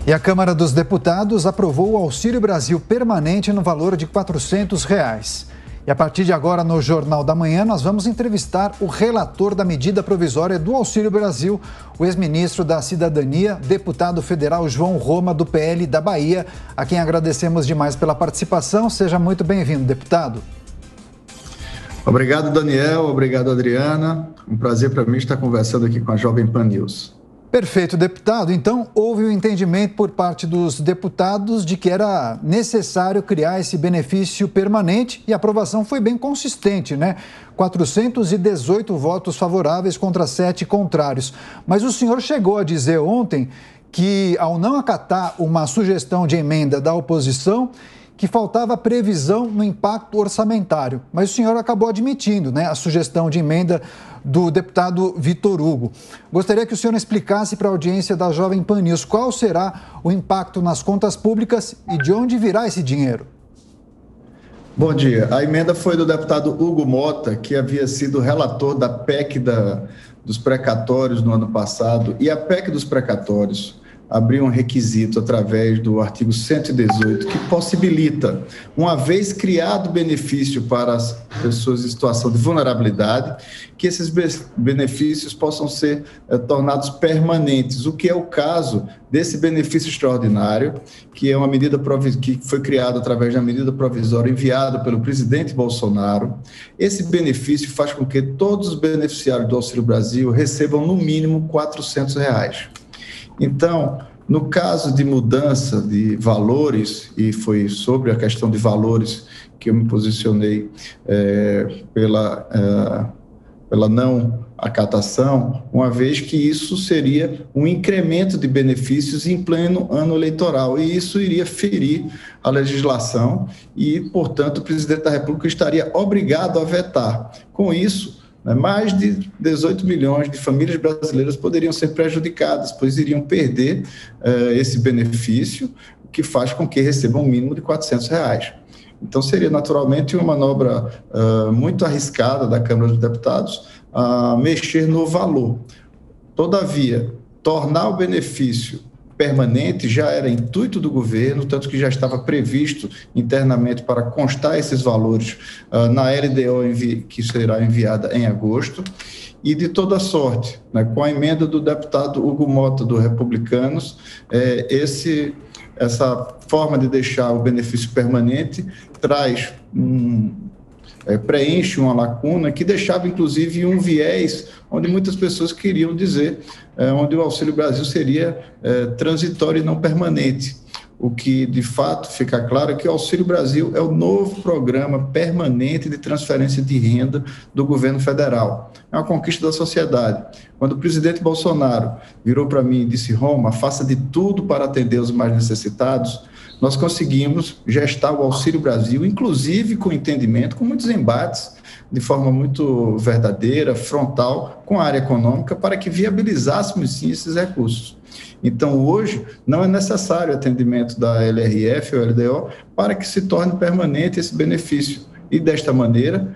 E a Câmara dos Deputados aprovou o Auxílio Brasil permanente no valor de R$ 400. E a partir de agora, no Jornal da Manhã, nós vamos entrevistar o relator da medida provisória do Auxílio Brasil, o ex-ministro da Cidadania, deputado federal João Roma, do PL da Bahia, a quem agradecemos demais pela participação. Seja muito bem-vindo, deputado. Obrigado, Daniel. Obrigado, Adriana. Um prazer para mim estar conversando aqui com a Jovem Pan News. Perfeito, deputado. Então, houve um entendimento por parte dos deputados de que era necessário criar esse benefício permanente e a aprovação foi bem consistente, né? 418 votos favoráveis contra 7 contrários. Mas o senhor chegou a dizer ontem que, ao não acatar uma sugestão de emenda da oposição, que faltava previsão no impacto orçamentário. Mas o senhor acabou admitindo, né, a sugestão de emenda do deputado Vitor Hugo. Gostaria que o senhor explicasse para a audiência da Jovem Pan News qual será o impacto nas contas públicas e de onde virá esse dinheiro. Bom dia. A emenda foi do deputado Hugo Mota, que havia sido relator da PEC dos precatórios no ano passado. E a PEC dos precatórios abriu um requisito através do artigo 118 que possibilita, uma vez criado benefício para as pessoas em situação de vulnerabilidade, que esses benefícios possam ser tornados permanentes, o que é o caso desse benefício extraordinário, que é uma medida que foi criada através da medida provisória enviada pelo presidente Bolsonaro. Esse benefício faz com que todos os beneficiários do Auxílio Brasil recebam no mínimo R$ 400. Então, no caso de mudança de valores, e foi sobre a questão de valores que eu me posicionei pela não acatação, uma vez que isso seria um incremento de benefícios em pleno ano eleitoral, e isso iria ferir a legislação e, portanto, o presidente da República estaria obrigado a vetar. Com isso, mais de 18 milhões de famílias brasileiras poderiam ser prejudicadas, pois iriam perder esse benefício, o que faz com que recebam um mínimo de R$ 400. Então, seria naturalmente uma manobra muito arriscada da Câmara dos Deputados a mexer no valor. Todavia, tornar o benefício permanente já era intuito do governo, tanto que já estava previsto internamente para constar esses valores na LDO que será enviada em agosto, e de toda sorte, né, com a emenda do deputado Hugo Mota, do Republicanos, essa forma de deixar o benefício permanente traz preenche uma lacuna que deixava, inclusive, um viés onde muitas pessoas queriam dizer onde o Auxílio Brasil seria transitório e não permanente. O que, de fato, fica claro é que o Auxílio Brasil é o novo programa permanente de transferência de renda do governo federal. É uma conquista da sociedade. Quando o presidente Bolsonaro virou para mim e disse: Roma, faça de tudo para atender os mais necessitados, nós conseguimos gestar o Auxílio Brasil, inclusive com entendimento, com muitos embates, de forma muito verdadeira, frontal, com a área econômica, para que viabilizássemos, sim, esses recursos. Então, hoje, não é necessário atendimento da LRF ou LDO para que se torne permanente esse benefício. E, desta maneira,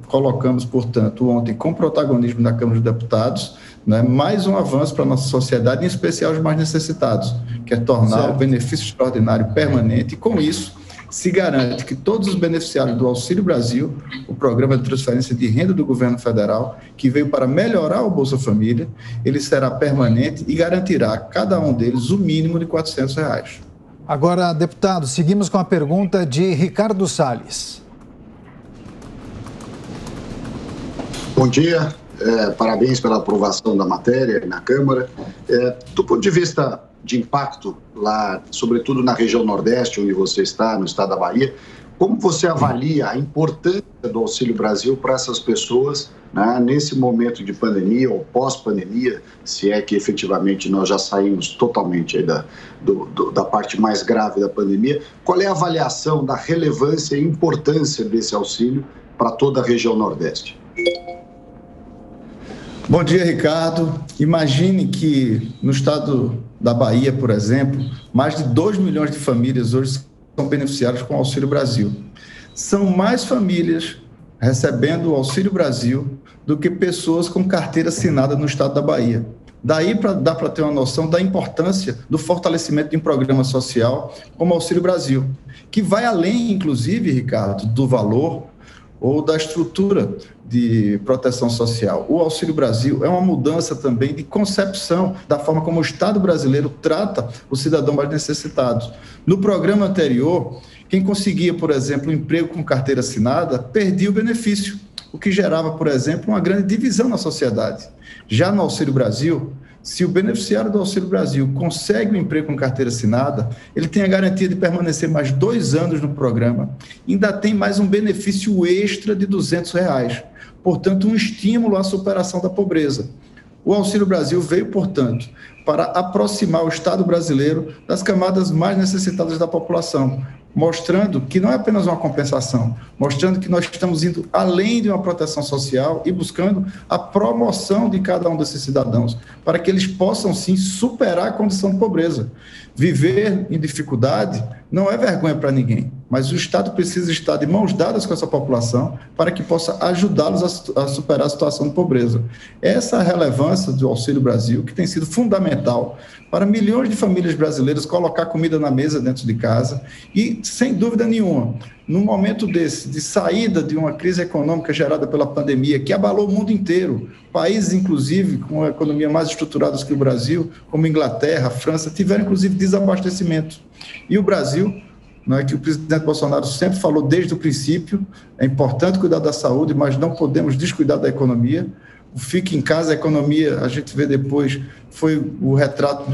colocamos, portanto, ontem, com protagonismo da Câmara dos Deputados, né, mais um avanço para a nossa sociedade, em especial os mais necessitados, que é tornar o benefício extraordinário permanente, e com isso se garante que todos os beneficiários do Auxílio Brasil, o programa de transferência de renda do governo federal, que veio para melhorar o Bolsa Família, ele será permanente e garantirá a cada um deles o mínimo de R$ 400. Agora, deputado, seguimos com a pergunta de Ricardo Salles. Bom dia. Parabéns pela aprovação da matéria na Câmara. Do ponto de vista de impacto, lá, sobretudo na região Nordeste, onde você está, no estado da Bahia, como você avalia a importância do Auxílio Brasil para essas pessoas, né, nesse momento de pandemia ou pós-pandemia, se é que efetivamente nós já saímos totalmente aí da parte mais grave da pandemia? Qual é a avaliação da relevância e importância desse auxílio para toda a região Nordeste? Bom dia, Ricardo. Imagine que no estado da Bahia, por exemplo, mais de 2 milhões de famílias hoje são beneficiadas com o Auxílio Brasil. São mais famílias recebendo o Auxílio Brasil do que pessoas com carteira assinada no estado da Bahia. Daí dá para ter uma noção da importância do fortalecimento de um programa social como o Auxílio Brasil, que vai além, inclusive, Ricardo, do valor ou da estrutura de proteção social. O Auxílio Brasil é uma mudança também de concepção da forma como o Estado brasileiro trata o cidadão mais necessitado. No programa anterior, quem conseguia, por exemplo, um emprego com carteira assinada, perdia o benefício, o que gerava, por exemplo, uma grande divisão na sociedade. Já no Auxílio Brasil, se o beneficiário do Auxílio Brasil consegue um emprego com carteira assinada, ele tem a garantia de permanecer mais 2 anos no programa, ainda tem mais um benefício extra de R$200, portanto, um estímulo à superação da pobreza. O Auxílio Brasil veio, portanto, para aproximar o Estado brasileiro das camadas mais necessitadas da população, mostrando que não é apenas uma compensação, mostrando que nós estamos indo além de uma proteção social e buscando a promoção de cada um desses cidadãos, para que eles possam, sim, superar a condição de pobreza. Viver em dificuldade não é vergonha para ninguém, mas o Estado precisa estar de mãos dadas com essa população para que possa ajudá-los a superar a situação de pobreza. Essa é a relevância do Auxílio Brasil, que tem sido fundamental para milhões de famílias brasileiras colocar comida na mesa dentro de casa e, sem dúvida nenhuma, num momento desse, de saída de uma crise econômica gerada pela pandemia, que abalou o mundo inteiro, países, inclusive, com a economia mais estruturada que o Brasil, como Inglaterra, França, tiveram, inclusive, desabastecimento. E o Brasil, não é que o presidente Bolsonaro sempre falou desde o princípio, é importante cuidar da saúde, mas não podemos descuidar da economia. O Fique em Casa, a economia, a gente vê depois, foi o retrato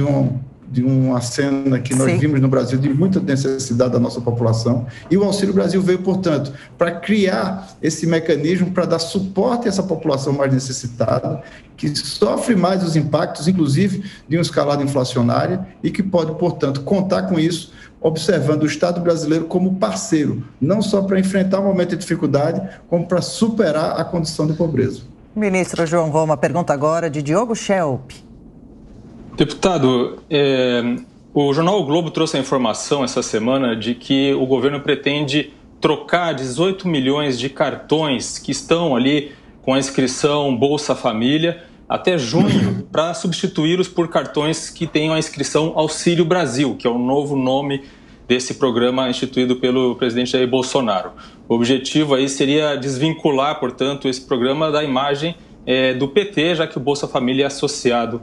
de uma cena que nós vimos no Brasil de muita necessidade da nossa população. E o Auxílio Brasil veio, portanto, para criar esse mecanismo para dar suporte a essa população mais necessitada, que sofre mais os impactos, inclusive, de uma escalada inflacionária e que pode, portanto, contar com isso, observando o Estado brasileiro como parceiro, não só para enfrentar um momento de dificuldade, como para superar a condição de pobreza. Ministro João Roma, pergunta agora de Diogo Schelp. Deputado, o jornal O Globo trouxe a informação essa semana de que o governo pretende trocar 18 milhões de cartões que estão ali com a inscrição Bolsa Família até junho para substituí-los por cartões que tenham a inscrição Auxílio Brasil, que é o novo nome desse programa instituído pelo presidente Jair Bolsonaro. O objetivo aí seria desvincular, portanto, esse programa da imagem do PT, já que o Bolsa Família é associado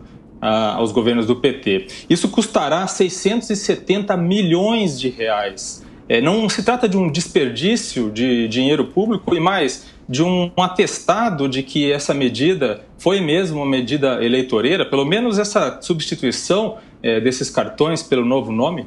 aos governos do PT. Isso custará 670 milhões de reais. Não se trata de um desperdício de dinheiro público e mais de um atestado de que essa medida foi mesmo uma medida eleitoreira, pelo menos essa substituição desses cartões pelo novo nome?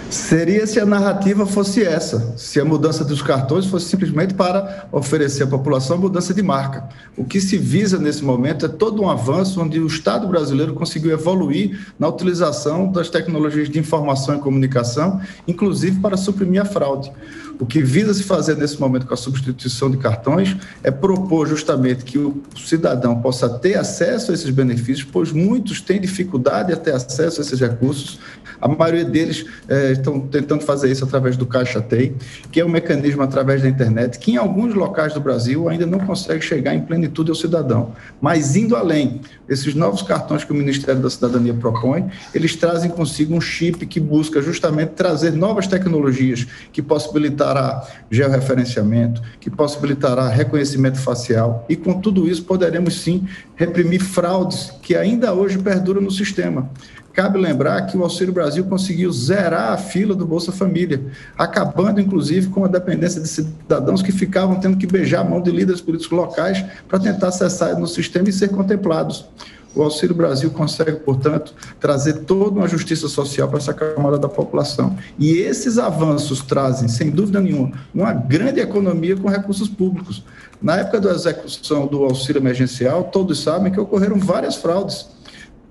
Seria se a narrativa fosse essa, se a mudança dos cartões fosse simplesmente para oferecer à população mudança de marca. O que se visa nesse momento é todo um avanço onde o Estado brasileiro conseguiu evoluir na utilização das tecnologias de informação e comunicação, inclusive para suprimir a fraude. O que visa se fazer nesse momento com a substituição de cartões é propor justamente que o cidadão possa ter acesso a esses benefícios, pois muitos têm dificuldade de ter acesso a esses recursos. A maioria deles estão tentando fazer isso através do Caixa Tem, que é um mecanismo através da internet, que em alguns locais do Brasil ainda não consegue chegar em plenitude ao cidadão. Mas indo além, esses novos cartões que o Ministério da Cidadania propõe, eles trazem consigo um chip que busca justamente trazer novas tecnologias que possibilitará georreferenciamento, que possibilitará reconhecimento facial e com tudo isso poderemos sim reprimir fraudes que ainda hoje perduram no sistema. Cabe lembrar que o Auxílio Brasil conseguiu zerar a fila do Bolsa Família, acabando, inclusive, com a dependência de cidadãos que ficavam tendo que beijar a mão de líderes políticos locais para tentar acessar no sistema e ser contemplados. O Auxílio Brasil consegue, portanto, trazer toda uma justiça social para essa camada da população. E esses avanços trazem, sem dúvida nenhuma, uma grande economia com recursos públicos. Na época da execução do auxílio emergencial, todos sabem que ocorreram várias fraudes,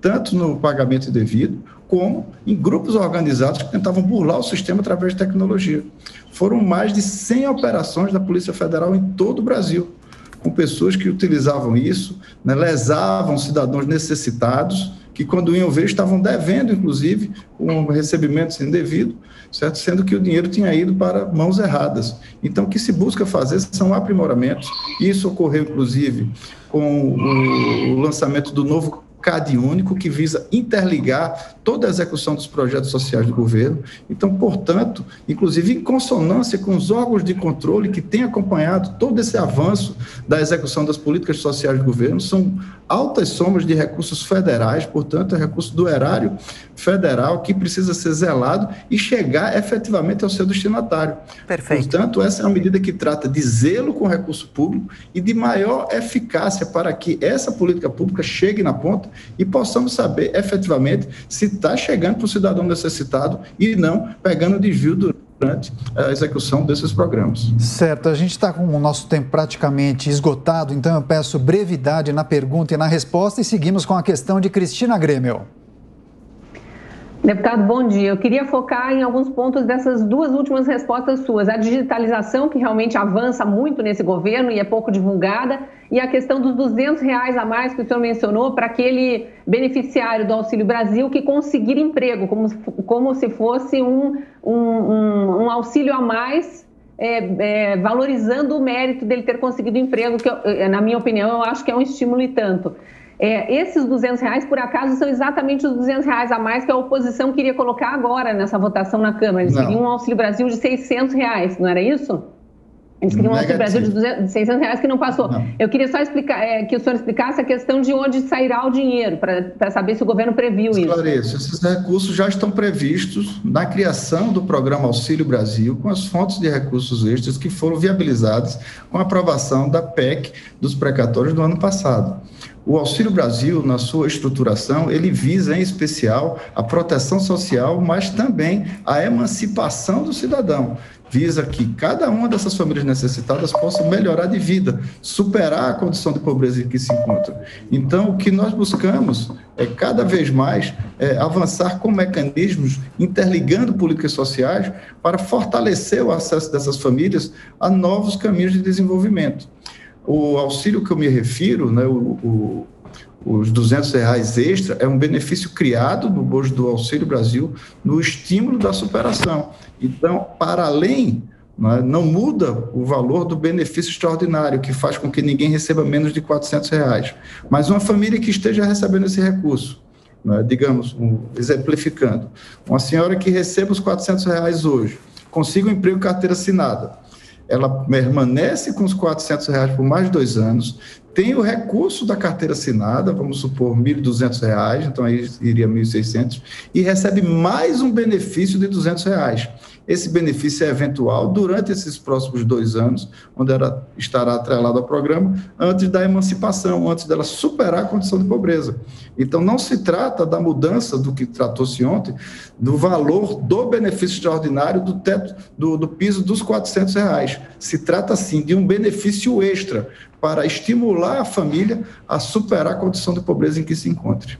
tanto no pagamento indevido, como em grupos organizados que tentavam burlar o sistema através de tecnologia. Foram mais de 100 operações da Polícia Federal em todo o Brasil, com pessoas que utilizavam isso, lesavam cidadãos necessitados, que que quando iam ver estavam devendo, inclusive, com recebimentos indevidos, certo? Sendo que o dinheiro tinha ido para mãos erradas. Então, o que se busca fazer são aprimoramentos. Isso ocorreu, inclusive, com o lançamento do novo CAD único, que visa interligar toda a execução dos projetos sociais do governo. Então, portanto, inclusive em consonância com os órgãos de controle que têm acompanhado todo esse avanço da execução das políticas sociais do governo, são altas somas de recursos federais, portanto, é recurso do erário federal que precisa ser zelado e chegar efetivamente ao seu destinatário. Perfeito. Portanto, essa é uma medida que trata de zelo com o recurso público e de maior eficácia para que essa política pública chegue na ponta e possamos saber efetivamente se está chegando para o cidadão necessitado e não pegando desvio durante a execução desses programas. Certo, a gente está com o nosso tempo praticamente esgotado, então eu peço brevidade na pergunta e na resposta e seguimos com a questão de Cristina Grêmio. Deputado, bom dia. Eu queria focar em alguns pontos dessas duas últimas respostas suas. A digitalização, que realmente avança muito nesse governo e é pouco divulgada, e a questão dos R$200 a mais que o senhor mencionou para aquele beneficiário do Auxílio Brasil que conseguir emprego, como se fosse um auxílio a mais, valorizando o mérito dele ter conseguido emprego, que na minha opinião eu acho que é um estímulo e tanto. Esses R$200, por acaso, são exatamente os R$200 a mais que a oposição queria colocar agora nessa votação na Câmara. Eles queriam um Auxílio Brasil de R$600, não era isso? Eles queriam um Auxílio Brasil de R$600 que não passou. Não. Eu queria só explicar, que o senhor explicasse a questão de onde sairá o dinheiro, para saber se o governo previu isso. Esclareço, esses recursos já estão previstos na criação do programa Auxílio Brasil, com as fontes de recursos extras que foram viabilizadas com a aprovação da PEC dos precatórios do ano passado. O Auxílio Brasil, na sua estruturação, ele visa, em especial, a proteção social, mas também a emancipação do cidadão. Visa que cada uma dessas famílias necessitadas possa melhorar de vida, superar a condição de pobreza em que se encontra. Então, o que nós buscamos é, cada vez mais, avançar com mecanismos interligando políticas sociais para fortalecer o acesso dessas famílias a novos caminhos de desenvolvimento. O auxílio que eu me refiro, né, os R$200 extra, é um benefício criado no bojo do Auxílio Brasil no estímulo da superação. Então, para além, né, não muda o valor do benefício extraordinário, que faz com que ninguém receba menos de R$400. Mas uma família que esteja recebendo esse recurso, né, digamos, exemplificando, uma senhora que receba os R$400 hoje, consiga um emprego carteira assinada, ela permanece com os R$400 por mais de 2 anos, tem o recurso da carteira assinada, vamos supor, R$1.200, então aí iria R$1.600, e recebe mais um benefício de R$200. Esse benefício é eventual durante esses próximos 2 anos, onde ela estará atrelada ao programa, antes da emancipação, antes dela superar a condição de pobreza. Então, não se trata da mudança do que tratou-se ontem, do valor do benefício extraordinário do teto, do piso dos R$400. Se trata, sim, de um benefício extra para estimular a família a superar a condição de pobreza em que se encontre.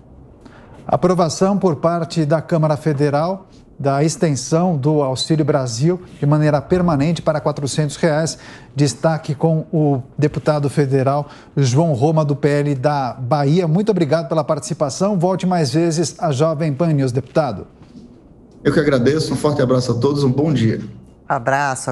Aprovação por parte da Câmara Federal da extensão do Auxílio Brasil de maneira permanente para R$400. Destaque com o deputado federal João Roma, do PL da Bahia. Muito obrigado pela participação. Volte mais vezes à Jovem Pan News, deputado. Eu que agradeço. Um forte abraço a todos. Um bom dia. Abraço.